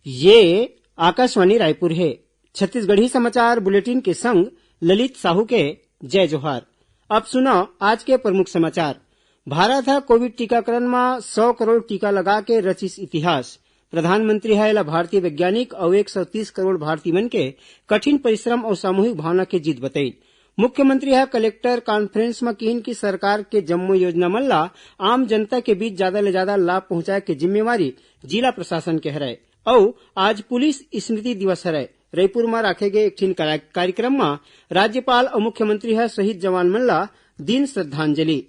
ये आकाशवाणी रायपुर है। छत्तीसगढ़ी समाचार बुलेटिन के संग ललित साहू के जय जोहार। अब सुनो आज के प्रमुख समाचार। भारत हा कोविड टीकाकरण में 100 करोड़ टीका लगा के रचिस इतिहास। प्रधानमंत्री है भारतीय वैज्ञानिक और 130 करोड़ भारतीय मन के कठिन परिश्रम और सामूहिक भावना के जीत बताई। मुख्यमंत्री है कलेक्टर कॉन्फ्रेंस में कहिन की सरकार के जम्मू योजना मन ला आम जनता के बीच ज्यादा ले ज्यादा लाभ पहुंचाए के जिम्मेवारी जिला प्रशासन के हरय। और आज पुलिस स्मृति दिवस हरय। रायपुर में रखे गए एक कार्यक्रम में राज्यपाल और मुख्यमंत्री है शहीद जवान मन ला दिन श्रद्धांजलि।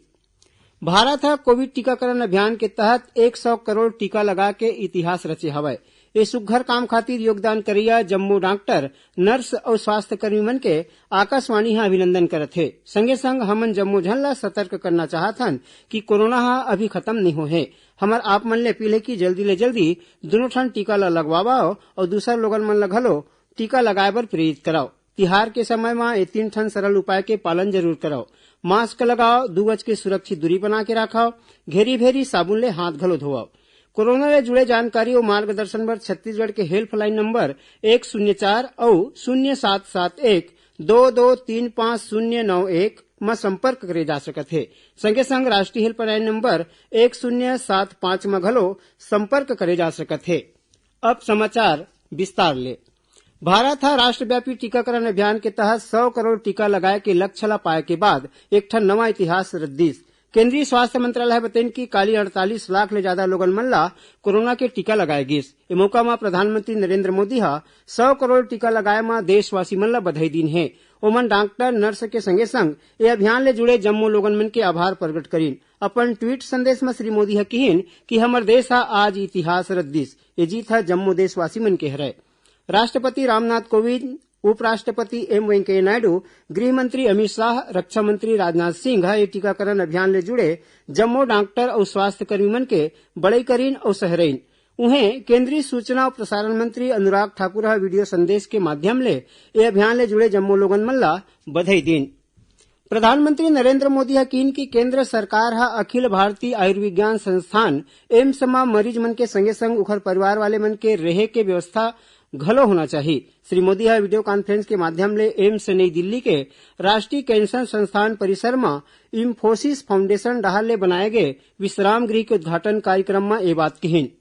भारत हा कोविड टीकाकरण अभियान के तहत 100 करोड़ टीका लगा के इतिहास रचे हवय। इस सुघ्घर काम खातिर योगदान करिया जम्मू डॉक्टर, नर्स और स्वास्थ्य कर्मी मन के आकाशवाणी हा अभिनंदन करत है। संगे संग हमन जम्मू झन ला सतर्क करना चाहत हन कि कोरोना हा अभी खत्म नहीं हो है। हमर आप मन ले अपील है कि जल्दी ले जल्दी दोनों ठन टीका ला लगवाओ और दूसरा लोगन मन ला घलो टीका लगाए बर प्रेरित कराओ। तिहार के समय में ये 3 ठन सरल उपाय के पालन जरूर कराओ। मास्क लगाओ, 2 गज के सुरक्षित दूरी बना के रखाओ, घेरी भेरी साबुन ले हाथ घलो धोवाओ। कोरोना ले जुड़े जानकारी और मार्गदर्शन बर छत्तीसगढ़ के हेल्पलाइन नंबर 104 और 0771 2235 में संपर्क करे जा सकत है। संगे संग राष्ट्रीय हेल्पलाइन नंबर 1075 में घलो संपर्क करे जा सकत है। अब समाचार विस्तार ले। भारत हा राष्ट्रव्यापी टीकाकरण अभियान के तहत 100 करोड़ टीका लगाए के लक्ष्य ला पाए के बाद एक ठन नवा इतिहास रद्दिस। केंद्रीय स्वास्थ्य मंत्रालय बताइन कि काली 48 लाख ले ज्यादा लोगन मन ला कोरोना के टीका लगाए गिस। ए मौका में प्रधानमंत्री नरेंद्र मोदी हा 100 करोड़ टीका लगाए में देशवासी मन ला बधाई दिन है। ओमन डॉक्टर, नर्स के संगे संग ये अभियान ले जुड़े जम्मू लोगन मन के आभार प्रकट करीन। अपन ट्वीट संदेश में श्री मोदी हा कहिन कि हमर देश हा आज इतिहास रद्दिस। ये जीत हा जम्मू देशवासी मन के हरय। राष्ट्रपति रामनाथ कोविंद, उपराष्ट्रपति एम वेंकैया नायडू, गृह मंत्री अमित शाह, रक्षा मंत्री राजनाथ सिंह ये टीकाकरण अभियान ले जुड़े जम्मू डॉक्टर और स्वास्थ्य कर्मी मन के बड़ई करीन और सहरईन। उन्हें केंद्रीय सूचना और प्रसारण मंत्री अनुराग ठाकुर वीडियो संदेश के माध्यम ले ये अभियान ले जुड़े जम्मू लोगन मन ला बधाई दीन। प्रधानमंत्री नरेंद्र मोदी कीन की केंद्र सरकार हा अखिल भारतीय आयुर्विज्ञान संस्थान एम्स में मरीज मन के संगे संग उखर परिवार वाले मन के रहे के व्यवस्था घलो होना चाहिए। श्री मोदी वीडियो कॉन्फ्रेंस के माध्यम ले एम्स नई दिल्ली के राष्ट्रीय कैंसर संस्थान परिसर में इंफोसिस फाउंडेशन डहार ले बनाए गए विश्राम गृह के उद्घाटन कार्यक्रम में ये बात कही।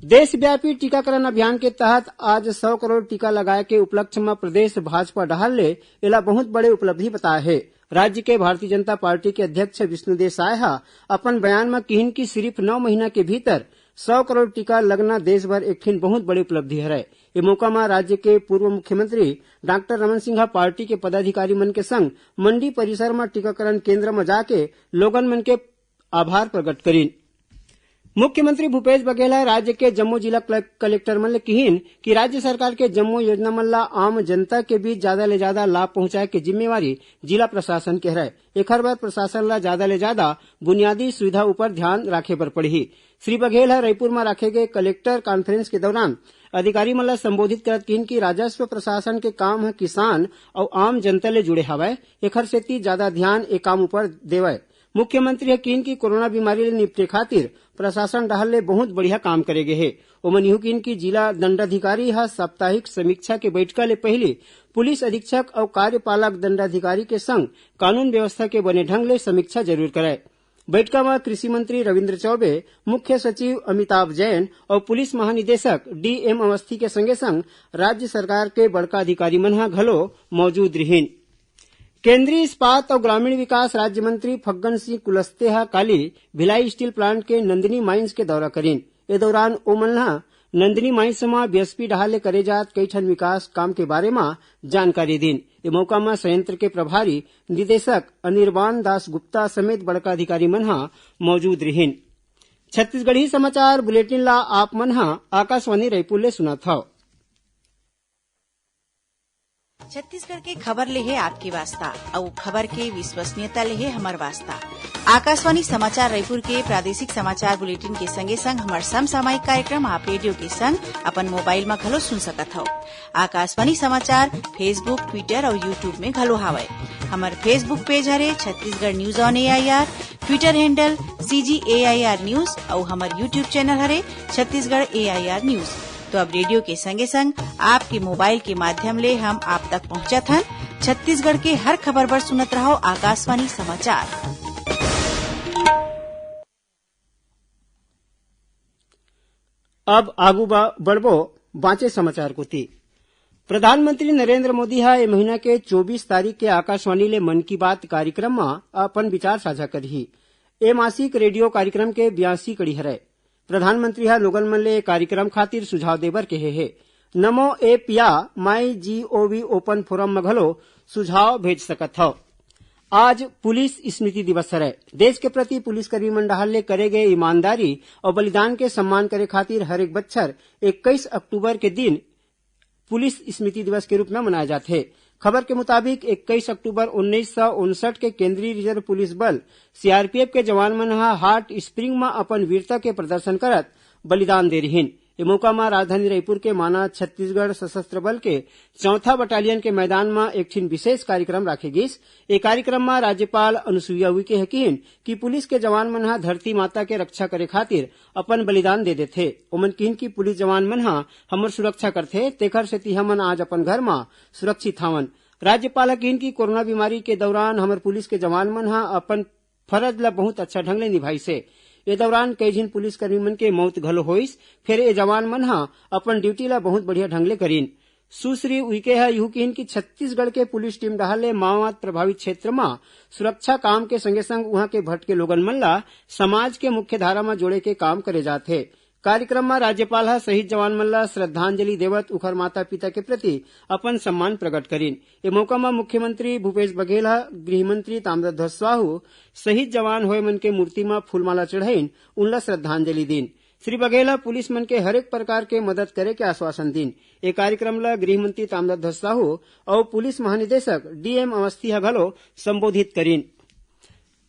देशव्यापी टीकाकरण अभियान के तहत आज 100 करोड़ टीका लगाए के उपलक्ष्य में प्रदेश भाजपा डहार ले एला बहुत बड़े उपलब्धि बताया है। राज्य के भारतीय जनता पार्टी के अध्यक्ष विष्णुदेव साय अपन बयान में कहिन की सिर्फ 9 महीना के भीतर 100 करोड़ टीका लगना देश भर एक ठिन बहुत बड़ी उपलब्धि है। ये मौका में राज्य के पूर्व मुख्यमंत्री डॉक्टर रमन सिंह पार्टी के पदाधिकारी मन के संग मंडी परिसर में टीकाकरण केंद्र में जाके लोगन मन के आभार प्रकट करीन। मुख्यमंत्री भूपेश बघेल राज्य के जम्मू जिला कलेक्टर मन ले कहिन कि राज्य सरकार के जम्मू योजना मन ला आम जनता के बीच ज्यादा ले ज्यादा लाभ पहुंचाए के जिम्मेवारी जिला प्रशासन के हरय। एखर बर प्रशासन ला ज्यादा ले ज्यादा बुनियादी सुविधा ऊपर ध्यान राखे बर पड़ही। श्री बघेल रायपुर में रखे गए कलेक्टर कॉन्फ्रेंस के दौरान अधिकारी मन ला संबोधित करत कहिन कि राजस्व प्रशासन के काम है किसान और आम जनता ले जुड़े हवय। एखर सेती ज्यादा ध्यान ए काम ऊपर देवय। मुख्यमंत्री कीन की कोरोना बीमारी ले निपटे खातिर प्रशासन डहर ले बहुत बढ़िया काम करे गे हे। ओमन यू कीन की जिला दंडाधिकारी साप्ताहिक समीक्षा के बैठका ले पहले पुलिस अधीक्षक और कार्यपालक दंडाधिकारी के संग कानून व्यवस्था के बने ढंग ले समीक्षा जरूर कराए। बैठका में कृषि मंत्री रविन्द्र चौबे, मुख्य सचिव अमिताभ जैन और पुलिस महानिदेशक डीएम अवस्थी के संगे संग राज्य सरकार के बड़का अधिकारी मन घलो मौजूद रहीन। केंद्रीय इस्पात और ग्रामीण विकास राज्य मंत्री फग्गन सिंह कुलस्ते काली भिलाई स्टील प्लांट के नंदिनी माइंस के दौरा करीन। ए दौरान ओमन नंदिनी माइंस में बीएसपी डहार ले करे जात कई ठन विकास काम के बारे में जानकारी दीन। ए मौका में संयंत्र के प्रभारी निदेशक अनिर्बान दास गुप्ता समेत बड़का अधिकारी मन मौजूद रहीन। छत्तीसगढ़ी समाचार बुलेटिन ला आप मन आकाशवाणी रायपुर ले सुनत हव। छत्तीसगढ़ के खबर ले है आपके वास्ता और खबर के विश्वसनीयता ले है हमार वास्ता। आकाशवाणी समाचार रायपुर के प्रादेशिक समाचार बुलेटिन के संगे संग हमार समसामयिक कार्यक्रम आप रेडियो के संग अपन मोबाइल में घलो सुन सकत हो। आकाशवाणी समाचार फेसबुक, ट्विटर और यूट्यूब में घलो हावय। हमार फेसबुक पेज हरे Chhattisgarh news on AIR, Twitter handle CGAIR news और हमार यूट्यूब चैनल हरे छत्तीसगढ़ AIR न्यूज। तो अब रेडियो के संगे संग आपके मोबाइल के माध्यम ले हम आप तक पहुंचत हन। छत्तीसगढ़ के हर खबर बर सुनत रहो आकाशवाणी समाचार। अब आगू बढ़बो बांचे समाचार को थी। प्रधानमंत्री नरेंद्र मोदी हा ए महीना के 24 तारीख के आकाशवाणी ले मन की बात कार्यक्रम में अपन विचार साझा करही। ए मासिक रेडियो कार्यक्रम के 82 कड़ी हरय। प्रधानमंत्री हा लोगन मन ले कार्यक्रम खातिर सुझाव देबर कहे हे। नमो ऐप या माई जीओवी ओपन फोरम में घलो सुझाव भेज सकत हव। आज पुलिस स्मृति दिवस हरय। देश के प्रति पुलिसकर्मी मन डाहर ले करे गए ईमानदारी और बलिदान के सम्मान करे खातिर हर एक बच्छर 21 अक्टूबर के दिन पुलिस स्मृति दिवस के रूप में मनाया जाते है। खबर के मुताबिक 21 अक्टूबर 1959 के केंद्रीय रिजर्व पुलिस बल सीआरपीएफ के जवान मन हॉट स्प्रिंग में अपन वीरता के प्रदर्शन करत बलिदान दे रहीन। ए मौका में राजधानी रायपुर के माना छत्तीसगढ़ सशस्त्र बल के 4था बटालियन के मैदान में एक ठिन विशेष कार्यक्रम राखे गिस। ए कार्यक्रम में राज्यपाल अनुसुईया उइके हकीन कि पुलिस के जवान मन धरती माता के रक्षा करे खातिर अपन बलिदान दे देथे। ओमन किन की पुलिस जवान मन हमर सुरक्षा करथे, तेखर सेती हमन आज अपन घर में सुरक्षित हवन। राज्यपाल हकीन की कोरोना बीमारी के दौरान हमर पुलिस के जवान मन अपन फरज ला बहुत अच्छा ढंग ले निभाइसे। ए दौरान कई झिन पुलिसकर्मी मन के मौत घलो होइस, फिर ए जवान मन अपन ड्यूटी ला बहुत बढ़िया ढंग ले करीन। सुश्री उइके यूं किन की छत्तीसगढ़ के पुलिस टीम डाहर ले माओवाद प्रभावित क्षेत्र में सुरक्षा काम के संगे संग उहाँ के भटके लोगन मन ला समाज के मुख्य धारा में जोड़े के काम करे जाथे। कार्यक्रम में राज्यपाल शहीद जवान मन ला श्रद्धांजलि देवत उखर माता पिता के प्रति अपन सम्मान प्रकट करीन। ए मौका में मुख्यमंत्री भूपेश बघेल गृहमंत्री ताम्रध्वज साहू शहीद जवान होए मन के मूर्ति में फूलमाला चढ़ाइन उनला श्रद्धांजलि दीन। श्री बघेल पुलिस मन के हरेक प्रकार के मदद करे के आश्वासन दीन। ए कार्यक्रम ला गृहमंत्री ताम्रध्वज साहू और पुलिस महानिदेशक डीएम अवस्थी घलो संबोधित करीन।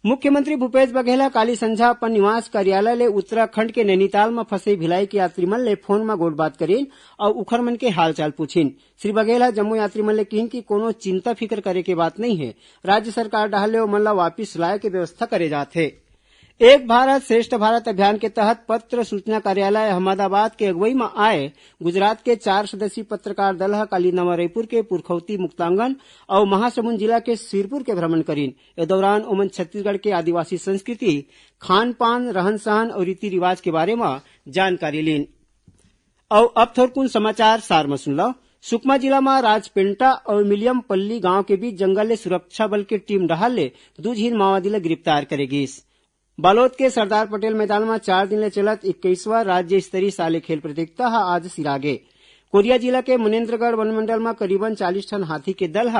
मुख्यमंत्री भूपेश बघेल काली संझा अपन निवास कार्यालय ले उत्तराखंड के नैनीताल में फंसे भिलाई के यात्री मन ले फोन में गोठ बात करीन और उखर मन के हालचाल पूछिन। श्री बघेल जम्मू यात्री मन ले कहिन कि कोनो चिंता फिकर करे के बात नहीं है। राज्य सरकार डाहर ले ओमन ला वापिस लाए के व्यवस्था करे जाथे। एक भारत श्रेष्ठ भारत अभियान के तहत पत्र सूचना कार्यालय अहमदाबाद के अगुवाई में आए गुजरात के 4 सदस्यीय पत्रकार दल काली नवा रायपुर के पुरखौती मुक्तांगन और महासमुंद जिला के सिरपुर के भ्रमण करीन। ए दौरान ओमन छत्तीसगढ़ के आदिवासी संस्कृति, खान पान, रहन सहन और रीति रिवाज के बारे में जानकारी लीन। और अब थोड़कुन समाचार सार में सुन लो। सुकमा जिला में राजपेंटा और मिलियमपल्ली गांव के बीच जंगल ले सुरक्षा बल के टीम डाहर ले 2 झीन माओवादी ला गिरफ्तार करेगिस। बालोद के सरदार पटेल मैदान में 4 दिन ले चलत 21वां राज्य स्तरीय साले खेल प्रतियोगिता आज सिरागे। कोरिया जिला के मनेन्द्रगढ़ वन मंडल में करीबन 40 टन हाथी के दल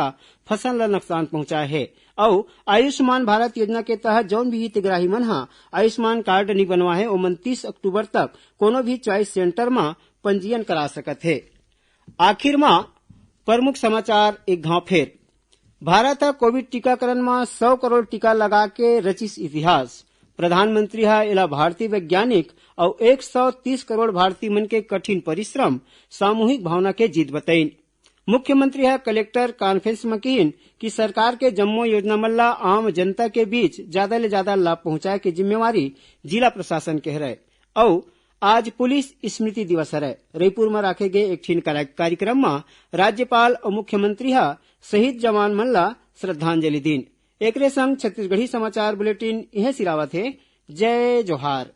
फसल ला नुकसान पहुंचाए है। और आयुष्मान भारत योजना के तहत जौन भी हितग्राही मन आयुष्मान कार्ड नहीं बनवा है ओमन 30 अक्टूबर तक कोनो भी चॉइस सेंटर में पंजीयन करा सकत है। आखिर में प्रमुख समाचार एक घाव फेर। भारत कोविड टीकाकरण में 100 करोड़ टीका लगा के रचिस इतिहास। प्रधानमंत्री एला भारतीय वैज्ञानिक और 130 करोड़ भारतीय मन के कठिन परिश्रम सामूहिक भावना के जीत बताइन। मुख्यमंत्री कलेक्टर कॉन्फ्रेंस में कहिन कि सरकार के जम्मो योजना मल्ला आम जनता के बीच ज्यादा ले ज्यादा लाभ पहुंचाए के जिम्मेवारी जिला प्रशासन के हरय। और आज पुलिस स्मृति दिवस हरय। रायपुर में राखे गए एक ठिन कार्यक्रम में राज्यपाल और मुख्यमंत्री शहीद जवान मन ला श्रद्धांजलि दीन। एकरे संग छत्तीसगढ़ी समाचार बुलेटिन यह सिरावत है। जय जोहार।